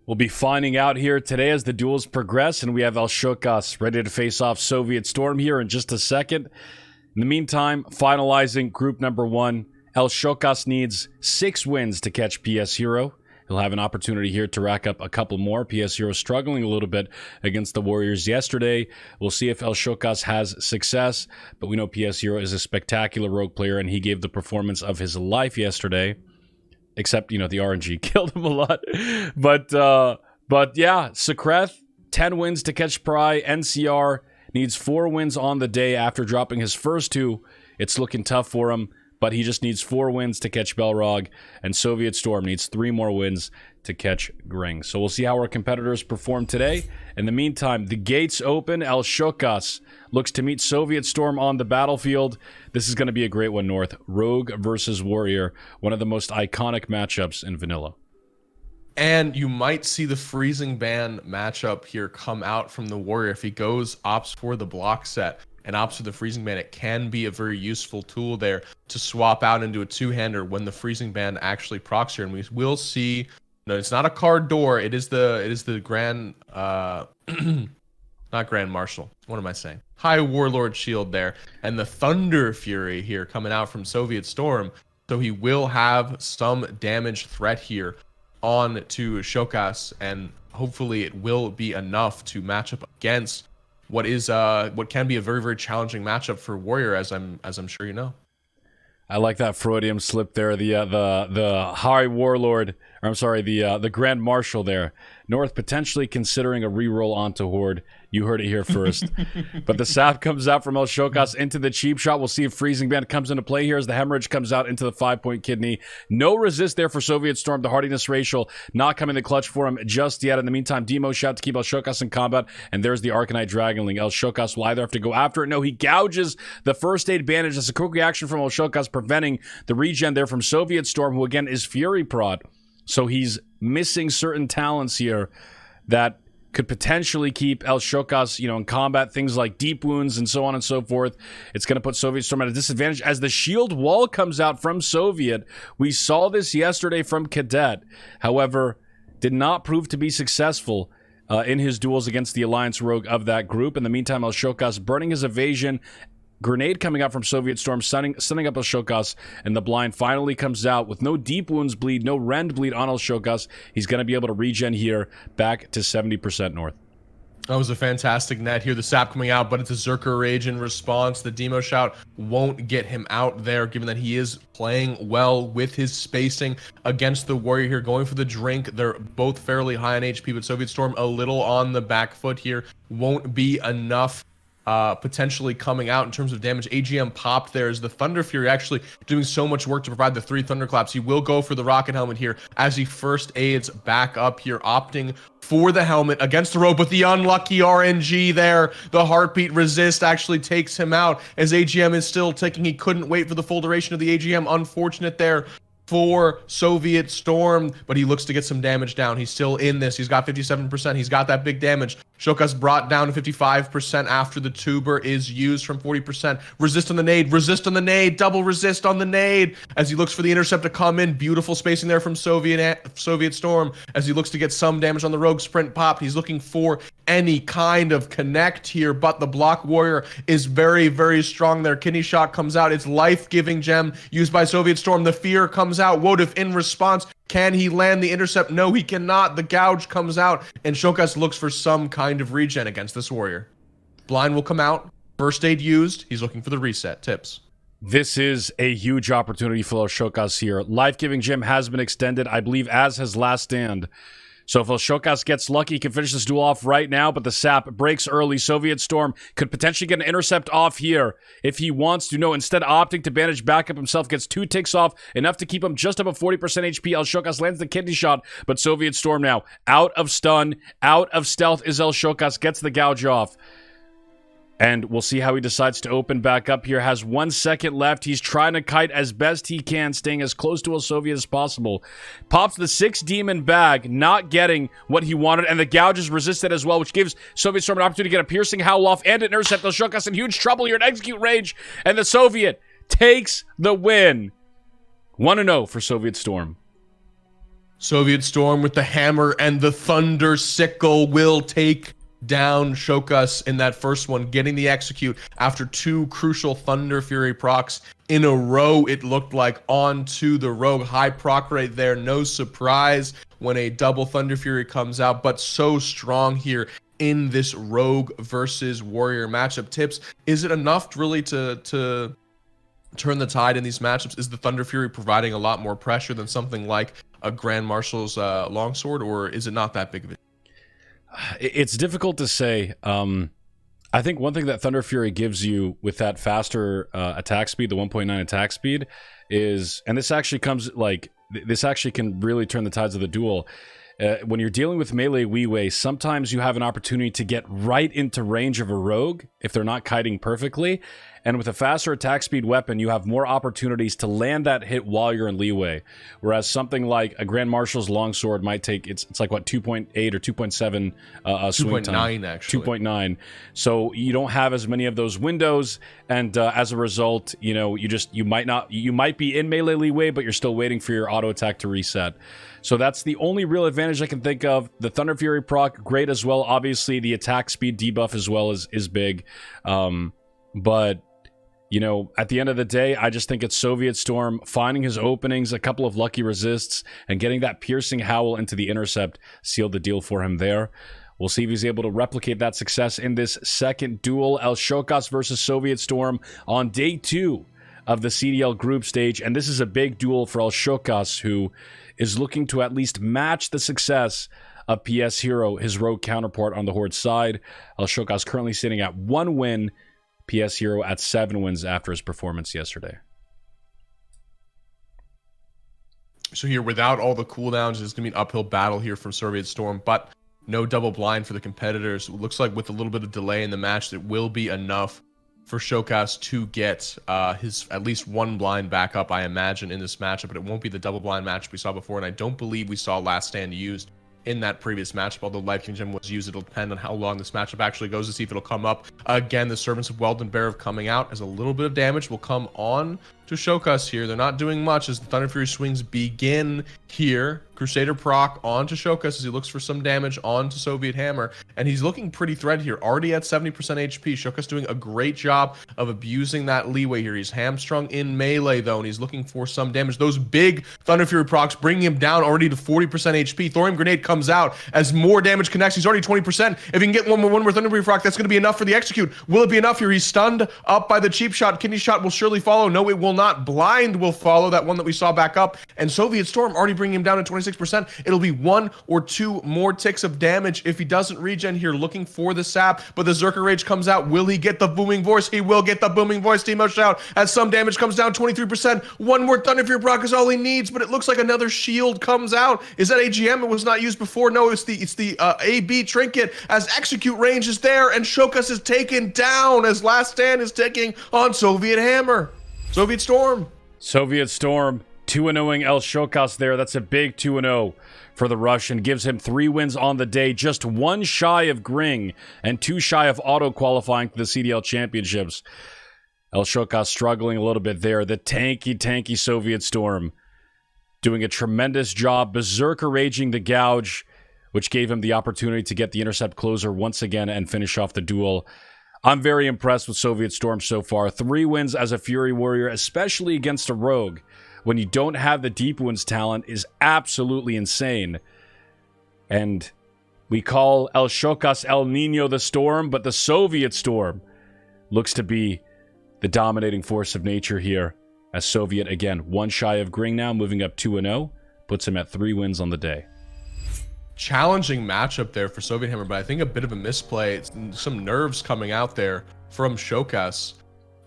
We'll be finding out here today as the duels progress, and we have Al-Shokas ready to face off Soviet Storm here in just a second. In the meantime, finalizing group number 1, Al-Shokas needs 6 wins to catch PS Hero. He'll have an opportunity here to rack up a couple more. PS Hero struggling a little bit against the Warriors yesterday. We'll see if Al-Shokas has success, but we know PS Hero is a spectacular rogue player, and he gave the performance of his life yesterday. Except, the RNG killed him a lot. But yeah, Sekreth, 10 wins to catch Pry. NCR needs 4 wins on the day after dropping his first 2. It's looking tough for him, but he just needs 4 wins to catch Belrog. And Soviet Storm needs 3 more wins to catch Gring. So we'll see how our competitors perform today. In the meantime, the gates open. Al-Shokas looks to meet Soviet Storm on the battlefield. This is going to be a great one, North. Rogue versus Warrior, one of the most iconic matchups in vanilla. And you might see the Freezing Ban matchup here come out from the Warrior. If he opts for the block set and opts for the Freezing Ban, it can be a very useful tool there to swap out into a 2-hander when the Freezing Ban actually procs here. And we will see, no, it's not a card door. It is the Grand, not Grand Marshal. What am I saying? High Warlord Shield there. And the Thunder Fury here coming out from Soviet Storm. So he will have some damage threat here on to Shokas, and hopefully it will be enough to match up against what can be a very, very challenging matchup for Warrior, as I'm sure you know. I like that Freudian slip there. The High Warlord, or I'm sorry, the Grand Marshal there. North potentially considering a reroll onto Horde. You heard it here first. But the sap comes out from Al-Shokas into the cheap shot. We'll see if Freezing Band comes into play here as the Hemorrhage comes out into the 5-point kidney. No resist there for Soviet Storm. The hardiness racial not coming to clutch for him just yet. In the meantime, Demo shout to keep Al-Shokas in combat. And there's the Arcanite Dragonling. Al-Shokas will either have to go after it. No, he gouges the first aid bandage. That's a quick reaction from Al-Shokas, preventing the regen there from Soviet Storm, who again is Fury Prod. So he's missing certain talents here that could potentially keep Al-Shokas, in combat, things like deep wounds and so on and so forth. It's going to put Soviet Storm at a disadvantage as the shield wall comes out from Soviet. We saw this yesterday from Cadet. However, did not prove to be successful in his duels against the Alliance Rogue of that group. In the meantime, Al-Shokas burning his evasion. Grenade coming out from Soviet Storm, stunning up Al-Shokas, and the blind finally comes out with no deep wounds bleed, no rend bleed on Al-Shokas. He's going to be able to regen here back to 70% North. That was a fantastic net here. The sap coming out, but it's a Zerker Rage in response. The Demo shout won't get him out there, given that he is playing well with his spacing against the Warrior here, going for the drink. They're both fairly high on HP, but Soviet Storm a little on the back foot here. Won't be enough potentially coming out in terms of damage. AGM popped there as the Thunder Fury actually doing so much work to provide the 3 Thunderclaps. He will go for the Rocket Helmet here as he first aids back up here, opting for the helmet against the rope, but the unlucky RNG there. The Heartbeat Resist actually takes him out as AGM is still ticking. He couldn't wait for the full duration of the AGM. Unfortunate there for Soviet Storm, but he looks to get some damage down. He's still in this. He's got 57%. He's got that big damage. Shokas brought down to 55% after the tuber is used from 40%. Resist on the nade. Resist on the nade. Double resist on the nade as he looks for the intercept to come in. Beautiful spacing there from Soviet Storm as he looks to get some damage on the Rogue Sprint pop. He's looking for any kind of connect here, but the Block Warrior is very, very strong there. Kidney Shot comes out. It's life-giving gem used by Soviet Storm. The Fear comes out. Wotif in response. Can he land the intercept? No, he cannot. The Gouge comes out, and Shokas looks for some kind of regen against this Warrior. Blind will come out. First aid used. He's looking for the reset. Tips. This is a huge opportunity for Al-Shokas here. Life-giving gem has been extended, I believe, as has Last Stand. So if Al-Shokas gets lucky, he can finish this duel off right now, but the sap breaks early. Soviet Storm could potentially get an intercept off here if he wants to. No, instead opting to bandage back up himself, gets 2 ticks off, enough to keep him just above 40% HP. Al-Shokas lands the kidney shot, but Soviet Storm now out of stun, out of stealth is Al-Shokas, gets the gouge off. And we'll see how he decides to open back up here. Has 1 second left. He's trying to kite as best he can, staying as close to a Soviet as possible. Pops the 6 demon bag, not getting what he wanted, and the gouge is resisted as well, which gives Soviet Storm an opportunity to get a piercing howl off and an intercept. Al-Shokas in huge trouble here at Execute Rage, and the Soviet takes the win. 1-0 for Soviet Storm. Soviet Storm with the hammer and the thunder sickle will take down Shokas in that first one, getting the execute after 2 crucial Thunder Fury procs in a row. It looked like onto the Rogue. High proc right there. No surprise when a double Thunder Fury comes out, but so strong here in this Rogue versus Warrior matchup. Tips, is it enough really to turn the tide in these matchups? Is the Thunder Fury providing a lot more pressure than something like a Grand Marshal's longsword, or is it not that big of a... It's difficult to say. I think one thing that Thunder Fury gives you with that faster attack speed, the 1.9 attack speed, is, and this actually comes like, this actually can really turn the tides of the duel. When you're dealing with melee Weiwei, sometimes you have an opportunity to get right into range of a rogue if they're not kiting perfectly. And with a faster attack speed weapon, you have more opportunities to land that hit while you're in leeway. Whereas something like a Grand Marshal's longsword might take, it's like what, 2.8 or 2.7 swing time. 2.9 actually. 2.9. So you don't have as many of those windows, and as a result, you know, you might be in melee leeway, but you're still waiting for your auto attack to reset. So that's the only real advantage I can think of. The Thunder Fury proc, great as well. Obviously, the attack speed debuff as well is big. But, you know, at the end of the day, I just think it's Soviet Storm finding his openings, a couple of lucky resists, and getting that piercing howl into the intercept sealed the deal for him there. We'll see if he's able to replicate that success in this second duel. El Shokas versus Soviet Storm on day 2 of the CDL group stage. And this is a big duel for El Shokas, who is looking to at least match the success of PS Hero, his rogue counterpart on the Horde side. El Shokas currently sitting at 1 win, PS Hero at 7 wins after his performance yesterday. So here, without all the cooldowns, it's going to be an uphill battle here from Soviet Storm, but no double blind for the competitors. It looks like with a little bit of delay in the match, that will be enough for Shokas to get his at least 1 blind back up, I imagine, in this matchup, but it won't be the double blind match we saw before, and I don't believe we saw Last Stand used in that previous matchup, although Life King Gem was used. It'll depend on how long this matchup actually goes to see if it'll come up. Again, the Servants of Weldon Bear coming out as a little bit of damage will come on to Shokas here. They're not doing much as the Thunder Fury swings begin here. Crusader proc onto Shokas as he looks for some damage onto Soviet Hammer, and he's looking pretty threat here, already at 70% HP. Shokas doing a great job of abusing that leeway here. He's hamstrung in melee though, and he's looking for some damage. Those big Thunder Fury procs bringing him down already to 40% HP. Thorium Grenade comes out as more damage connects. He's already 20%. If he can get one more Thunder Fury proc, that's going to be enough for the execute. Will it be enough here? He's stunned up by the cheap shot. Kidney shot will surely follow. No, it will not. Blind will follow, that one that we saw back up, and Soviet Storm already bringing him down to 26%. It'll be 1 or 2 more ticks of damage if he doesn't regen here, looking for the sap, but the Zerker Rage comes out. Will he get the booming voice? He will get the booming voice. Demo shout as some damage comes down, 23%. 1 more Thunder Fury proc is all he needs, but it looks like another shield comes out. Is that AGM? It was not used before. No, it's the AB trinket as execute range is there, and Shokas is taken down as Last Stand is taking on Soviet Hammer. Soviet Storm. Soviet Storm 2-0ing El Shokas there. That's a big 2-0 for the Russian. Gives him 3 wins on the day, just 1 shy of Gring and 2 shy of auto-qualifying for the CDL Championships. El Shokas struggling a little bit there. The tanky Soviet Storm doing a tremendous job, berserker raging the gouge, which gave him the opportunity to get the intercept closer once again and finish off the duel. I'm very impressed with Soviet Storm so far. 3 wins as a Fury Warrior, especially against a Rogue, when you don't have the Deep Wounds talent, is absolutely insane. And we call El Shokas El Nino the Storm, but the Soviet Storm looks to be the dominating force of nature here. As Soviet, again, 1 shy of Gring now, moving up 2-0, puts him at 3 wins on the day. Challenging matchup there for Soviet Hammer, but I think a bit of a misplay. Some nerves coming out there from Shokas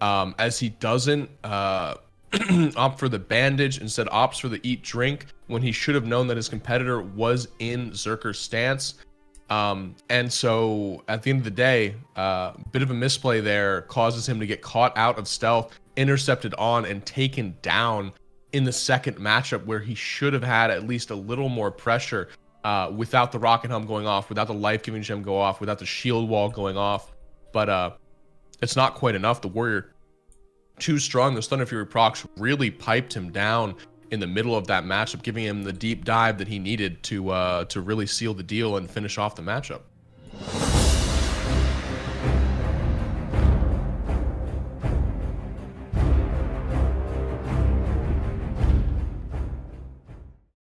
as he doesn't opt for the bandage, instead opts for the eat drink when he should have known that his competitor was in Zerker's stance. And so at the end of the day, a bit of a misplay there causes him to get caught out of stealth, intercepted on, and taken down in the second matchup where he should have had at least a little more pressure without the Rocket Helm going off, without the life-giving gem go off, without the shield wall going off. But it's not quite enough. The Warrior too strong. Those Thunder Fury procs really piped him down in the middle of that matchup, giving him the deep dive that he needed to really seal the deal and finish off the matchup.